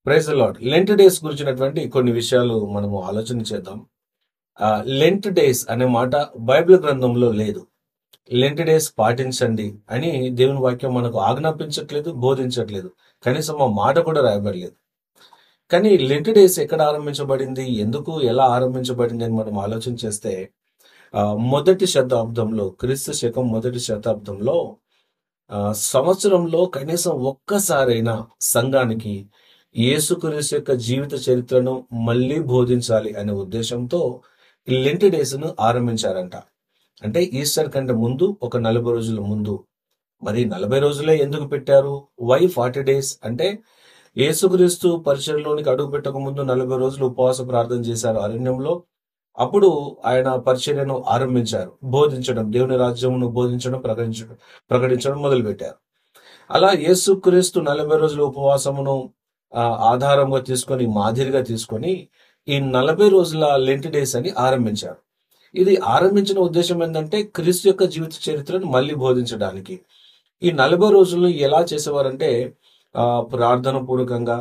Praise the Lord. Lent days గురించినటువంటి కొన్ని విషయాలు మనము ఆలోచన చేద్దాం. లెంట్ డేస్ అనే మాట బైబిల్ గ్రంథంలో లేదు. లెంట్ డేస్ పాటించండి అని దేవుని వాక్యం మనకు ఆజ్ఞాపించట్లేదు, బోధించట్లేదు. కనీసం ఆ మాట కూడా రాయబడలేదు. కానీ లెంట్ డేస్ ఎక్కడ ఆరంభించబడింది, ఎందుకు, ఎలా ఆరంభించబడింది అని మనం ఆలోచన చేస్తే మొదటి శతాబ్దంలో, క్రీస్తు శకం మొదటి శతాబ్దంలో సంవత్సరంలో కనీసం ఒక్కసారైనా సంఘానికి యేసుక్రీస్తు యొక్క జీవిత చరిత్రను మళ్ళీ బోధించాలి అనే ఉద్దేశంతో ఈ లెంట్ డేస్ ను ఆరంభించారంట. అంటే ఈస్టర్ కంటే ముందు ఒక 40 రోజుల ముందు. మరి 40 రోజులే ఎందుకు పెట్టారు? వై 40 డేస్ అంటే యేసుక్రీస్తు పరిచర్యలోనికి అడుగు పెట్టక ముందు 40 రోజులు ఉపవాస ప్రార్థన చేశారు అరణ్యంలో. అప్పుడు ఆయన పరిచర్యను ఆరంభించారు, బోధించడం, దేవుని రాజ్యమును బోధించడం, ప్రకటించడం మొదలుపెట్టారు. అలా యేసుక్రీస్తు 40 రోజుల ఉపవాసమును ఆధారంగా తీసుకొని, మాదిరిగా తీసుకొని ఈ 40 రోజుల లెంట్ డేస్ అని ఆరంభించారు. ఇది ఆరంభించిన ఉద్దేశం ఏంటంటే క్రీస్తు యొక్క జీవిత చరిత్రను మళ్ళీ బోధించడానికి. ఈ 40 రోజులను ఎలా చేసేవారంటే ప్రార్థన పూర్వకంగా,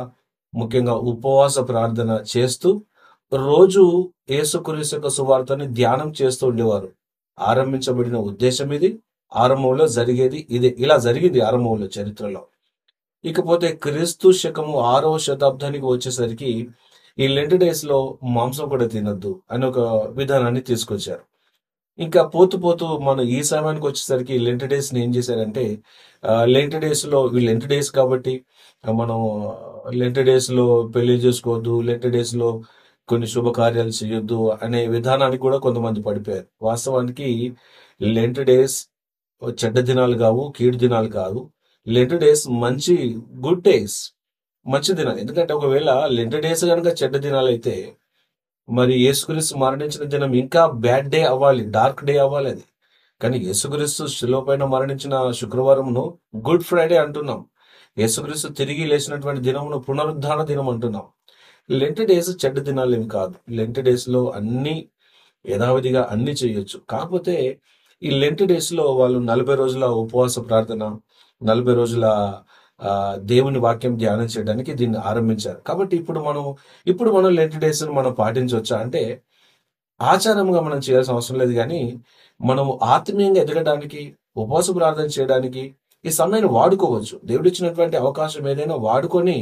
ముఖ్యంగా ఉపవాస ప్రార్థన చేస్తూ రోజు యేసుక్రీస్తు యొక్క సువార్తని ధ్యానం చేస్తూ ఉండేవారు. ఆరంభించబడిన ఉద్దేశం ఇది. ఆరంభంలో జరిగేది ఇది. ఇలా జరిగింది ఆరంభంలో చరిత్రలో. ఇకపోతే క్రీస్తు శకము 6వ శతాబ్దానికి వచ్చేసరికి ఈ లెంట్ డేస్ లో మాంసం కూడా తినొద్దు అని ఒక విధానాన్ని తీసుకొచ్చారు. ఇంకా పోతూ పోతూ మనం ఈ సమయానికి వచ్చేసరికి లెంట్ డేస్ ని ఏం చేశారంటే, లెంట్ డేస్ లో లెంట్ డేస్ కాబట్టి మనం లెంట్ డేస్ లో పెళ్లి చేసుకోవద్దు, లెంట్ డేస్ లో కొన్ని శుభకార్యాలు చేయొద్దు అనే విధానానికి కూడా కొంతమంది పడిపోయారు. వాస్తవానికి లెంట్ డేస్ చెడ్డ దినాలు కావు, కీడు దినాలు కాదు. లెంట్ డేస్ మంచి, గుడ్ డేస్, మంచి దినాలు. ఎందుకంటే ఒకవేళ లెంట్ డేస్ కనుక చెడ్డ దినాలు అయితే మరి యేసుక్రీస్తు మరణించిన దినం ఇంకా బ్యాడ్ డే అవ్వాలి, డార్క్ డే అవ్వాలి అది. కానీ యేసుక్రీస్తు శిలువ పైన మరణించిన శుక్రవారంను గుడ్ ఫ్రైడే అంటున్నాం. యేసుక్రీస్తు తిరిగి లేచినటువంటి దినమును పునరుద్ధాన దినం అంటున్నాం. లెంట్ డేస్ చెడ్డ దినాలు ఏమి కాదు. లెంట్ డేస్ లో అన్ని యథావిధిగా అన్ని చేయొచ్చు. కాకపోతే ఈ లెంట్ డేస్ లో వాళ్ళు 40 రోజుల ఉపవాస ప్రార్థన, 40 రోజుల దేవుని వాక్యం ధ్యానం చేయడానికి దీన్ని ఆరంభించారు. కాబట్టి ఇప్పుడు మనం లెంట్ డేస్ మనం పాటించవచ్చా అంటే ఆచారంగా మనం చేయాల్సిన అవసరం లేదు. కానీ మనం ఆత్మీయంగా ఎదగడానికి, ఉపవాస ప్రార్థన చేయడానికి ఈ సమయాన్ని వాడుకోవచ్చు. దేవుడు ఇచ్చినటువంటి అవకాశం ఏదైనా వాడుకొని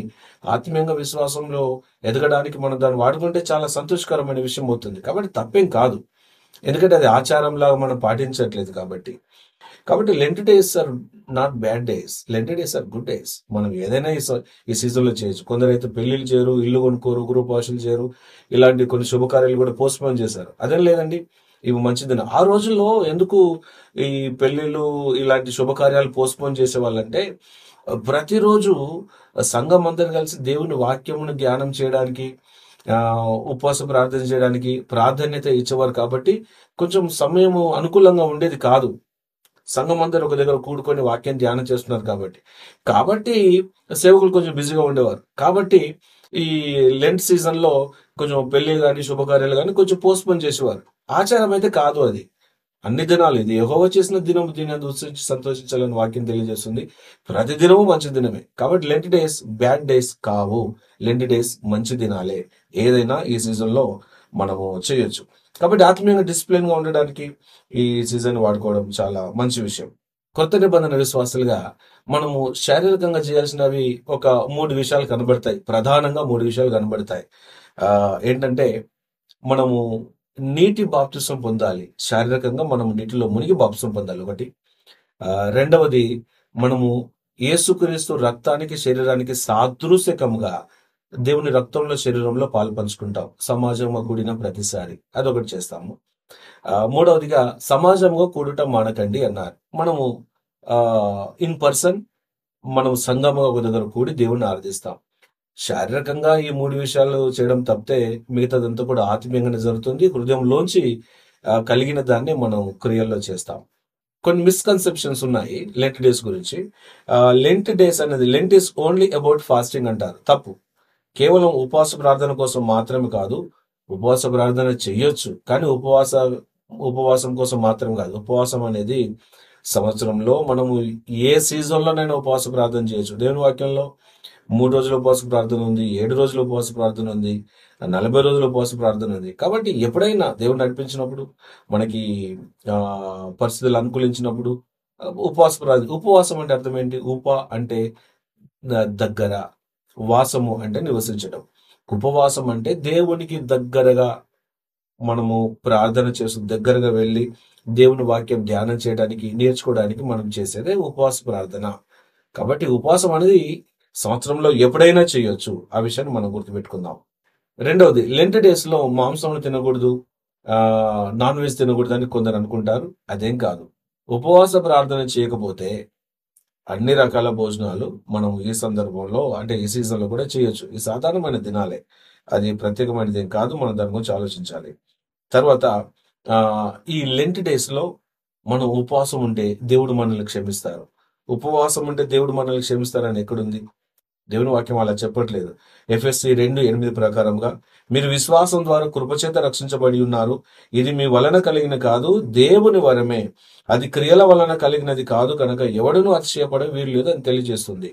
ఆత్మీయంగా విశ్వాసంలో ఎదగడానికి మనం దాన్ని వాడుకుంటే చాలా సంతోషకరమైన విషయం అవుతుంది. కాబట్టి తప్పేం కాదు, ఎందుకంటే అది ఆచారంలాగా మనం పాటించట్లేదు. కాబట్టి Lent days are not bad days. Lent days are good days. మనం ఏదైనా ఈ సీజన్ లో చేయొచ్చు. కొందరైతే పెళ్లిళ్ళు చేయరు, ఇల్లు కొనుక్కోరు, గృహపాషులు చేయరు, ఇలాంటి కొన్ని శుభకార్యాలు కూడా పోస్ట్ పోన్ చేశారు. అదేం లేదండి, ఇవి మంచిది. ఆ రోజుల్లో ఎందుకు ఈ పెళ్లిళ్ళు ఇలాంటి శుభకార్యాలు పోస్ట్ పోన్ చేసేవాళ్ళంటే ప్రతిరోజు సంఘం అందరు కలిసి దేవుని వాక్యమును ధ్యానం చేయడానికి, ఉపవాస ప్రార్థన చేయడానికి ప్రాధాన్యత ఇచ్చేవారు. కాబట్టి కొంచెం సమయం అనుకూలంగా ఉండేది కాదు. సంఘం అందరూ ఒక దగ్గర కూడుకొని వాక్యం ధ్యానం చేస్తున్నారు కాబట్టి సేవకులు కొంచెం బిజీగా ఉండేవారు. కాబట్టి ఈ లెంట్ సీజన్ లో కొంచెం పెళ్లి కానీ శుభకార్యాలు కానీ కొంచెం పోస్ట్ పోన్ చేసేవారు. ఆచారం అయితే కాదు అది. అన్ని దినాలు ఇది యెహోవా చేసిన దినం, దీన్ని ఉత్సరించి సంతోషించాలని వాక్యం తెలియజేస్తుంది. ప్రతి దినము మంచి దినమే. కాబట్టి లెంట్ డేస్ బ్యాడ్ డేస్ కావు. లెంట్ డేస్ మంచి దినాలే. ఏదైనా ఈ సీజన్ లో మనము చేయొచ్చు. కాబట్టి ఆత్మీయంగా డిసిప్లిన్ గా ఉండడానికి ఈ సీజన్ వాడుకోవడం చాలా మంచి విషయం. కొత్త నిబంధన విశ్వాసులుగా మనము శారీరకంగా చేయాల్సినవి ఒక 3 విషయాలు కనబడతాయి. ప్రధానంగా 3 విషయాలు కనబడతాయి. ఏంటంటే మనము నీటి బాప్తిసం పొందాలి. శారీరకంగా మనం నీటిలో మునిగి బాప్తిసం పొందాలి ఒకటి. రెండవది, మనము యేసుక్రీస్తు రక్తానికి, శరీరానికి సాదృశ్యకంగా దేవుని రక్తంలో, శరీరంలో పాలు పంచుకుంటాం సమాజంగా కూడిన ప్రతిసారి. అదొకటి చేస్తాము. మూడవదిగా, సమాజంగా కూడుట మానకండి అన్నారు. మనము ఇన్ పర్సన్ మనం సంఘంగా ఒక దగ్గర కూడి దేవుణ్ణి ఆరాధిస్తాం. శారీరకంగా ఈ 3 విషయాలు చేయడం తప్పితే మిగతాదంతా కూడా ఆత్మీయంగానే జరుగుతుంది. హృదయంలోంచి కలిగిన దాన్ని మనం క్రియల్లో చేస్తాం. కొన్ని మిస్కన్సెప్షన్స్ ఉన్నాయి లెంట్ డేస్ గురించి. లెంట్ డేస్ అనేది, Lent is only about fasting అంటారు. తప్పు. కేవలం ఉపవాస ప్రార్థన కోసం మాత్రమే కాదు. ఉపవాస ప్రార్థన చెయ్యొచ్చు, కానీ ఉపవాసం కోసం మాత్రం కాదు. ఉపవాసం అనేది సంవత్సరంలో మనము ఏ సీజన్ లోనైనా ఉపవాస ప్రార్థన చేయొచ్చు. దేవుని వాక్యంలో 3 రోజుల ఉపవాస ప్రార్థన ఉంది, 7 రోజుల ఉపవాస ప్రార్థన ఉంది, 40 రోజుల ఉపవాస ప్రార్థన ఉంది. కాబట్టి ఎప్పుడైనా దేవుడు నడిపించినప్పుడు, మనకి పరిస్థితులు అనుకూలించినప్పుడు ఉపవాస ప్రార్థన. ఉపవాసం అంటే అర్థం ఏంటి? అంటే దగ్గర, వాసము అంటే నివసించడం. ఉపవాసం అంటే దేవునికి దగ్గరగా మనము ప్రార్థన చేస్తూ దగ్గరగా వెళ్ళి దేవుని వాక్యం ధ్యానం చేయడానికి, నేర్చుకోవడానికి మనం చేసేదే ఉపవాస ప్రార్థన. కాబట్టి ఉపవాసం అనేది సంవత్సరంలో ఎప్పుడైనా చేయొచ్చు. ఆ విషయాన్ని మనం గుర్తుపెట్టుకుందాం. రెండవది, లెంట్ డేస్ లో మాంసం తినకూడదు, నాన్ వెజ్ తినకూడదు అని కొందరు అనుకుంటారు. అదేం కాదు. ఉపవాస ప్రార్థన చేయకపోతే అన్ని రకాల భోజనాలు మనం ఈ సందర్భంలో, అంటే ఈ సీజన్ లో కూడా చేయొచ్చు. ఈ సాధారణమైన దినాలే, అది ప్రత్యేకమైనది ఏం కాదు. మనం దాని గురించి ఆలోచించాలి. తర్వాత ఆ ఈ లెంట్ డేస్ లో మనం ఉపవాసం ఉంటే దేవుడు మనల్ని క్షమిస్తారు. ఉపవాసం ఉంటే దేవుడు మనల్ని క్షమిస్తారని ఎక్కడుంది? దేవుని వాక్యం అలా చెప్పట్లేదు. ఎఫ్ఎస్సి 2:8 ప్రకారంగా మీరు విశ్వాసం ద్వారా కృపచేత రక్షించబడి ఉన్నారు. ఇది మీ వలన కలిగిన కాదు, దేవుని వరమే. అది క్రియల వలన కలిగినది కాదు కనుక ఎవడునూ అతిశయపడే వీలు లేదు అని తెలియజేస్తుంది.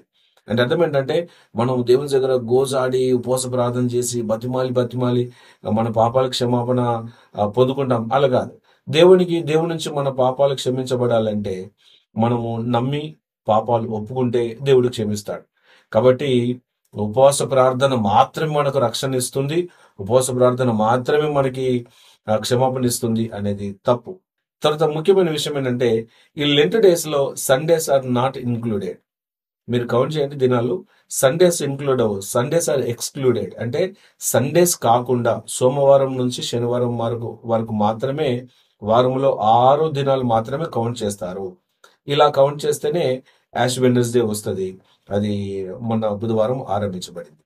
అంటే అర్థం ఏంటంటే, మనం దేవుని దగ్గర గోజాడి ఉపవాస ప్రార్థన చేసి బతిమాలి మన పాపాల క్షమాపణ పొందుకుంటాం. అలా కాదు. దేవుని నుంచి మన పాపాలు క్షమించబడాలంటే మనము నమ్మి పాపాలు ఒప్పుకుంటే దేవుడు క్షమిస్తాడు. కాబట్టి ఉపవాస ప్రార్థన మాత్రమే మనకు రక్షణ ఇస్తుంది, ఉపవాస ప్రార్థన మాత్రమే మనకి క్షమాపణ ఇస్తుంది అనేది తప్పు. తర్వాత ముఖ్యమైన విషయం ఏంటంటే, ఈ లెంట్ డేస్ లో సండేస్ ఆర్ నాట్ ఇన్క్లూడెడ్. మీరు కౌంట్ చేయండి దినాలు. సండేస్ ఇంక్లూడ్ అవ్వవు, సండేస్ ఆర్ ఎక్స్క్లూడెడ్. అంటే సండేస్ కాకుండా సోమవారం నుంచి శనివారం వరకు మాత్రమే, వారంలో 6 దినాలు మాత్రమే కౌంట్ చేస్తారు. ఇలా కౌంట్ చేస్తేనే యాష్ వెడ్నెస్డే వస్తుంది. అది మొన్న బుధవారం ఆరంభించబడింది.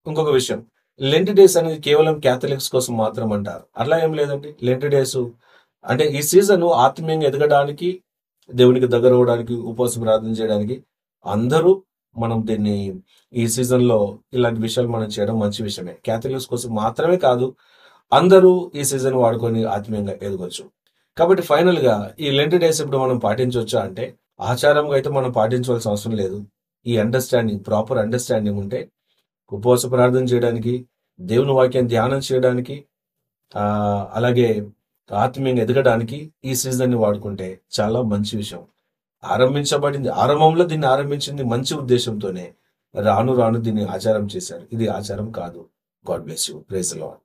ఇంకొక విషయం, లెంట్ డేస్ అనేది కేవలం క్యాథలిక్స్ కోసం మాత్రం అంటారు. అట్లా ఏం లేదండి. లెంట్ డేస్ అంటే ఈ సీజన్ ఆత్మీయంగా ఎదగడానికి, దేవునికి దగ్గర అవ్వడానికి, ఉపవాస ప్రార్థన చేయడానికి అందరూ మనం దీన్ని, ఈ సీజన్ లో ఇలాంటి విషయాలు మనం చేయడం మంచి విషయమే. క్యాథలిక్స్ కోసం మాత్రమే కాదు, అందరూ ఈ సీజన్ వాడుకొని ఆత్మీయంగా ఎదగొచ్చు. కాబట్టి ఫైనల్ గా ఈ లెంట్ డేస్ ఇప్పుడు మనం పాటించవచ్చా అంటే, ఆచారంగా అయితే మనం పాటించవలసిన అవసరం లేదు. ఈ ప్రాపర్ అండర్స్టాండింగ్ ఉంటే ఉపవాస ప్రార్థన చేయడానికి, దేవుని వాక్యం ధ్యానం చేయడానికి, అలాగే ఆత్మీయంగా ఎదగడానికి ఈ సీజన్ ని వాడుకుంటే చాలా మంచి విషయం. ఆరంభంలో దీన్ని ఆరంభించింది మంచి ఉద్దేశంతోనే. రాను రాను దీన్ని ఆచారం చేశారు. ఇది ఆచారం కాదు. God bless you. Praise the lord.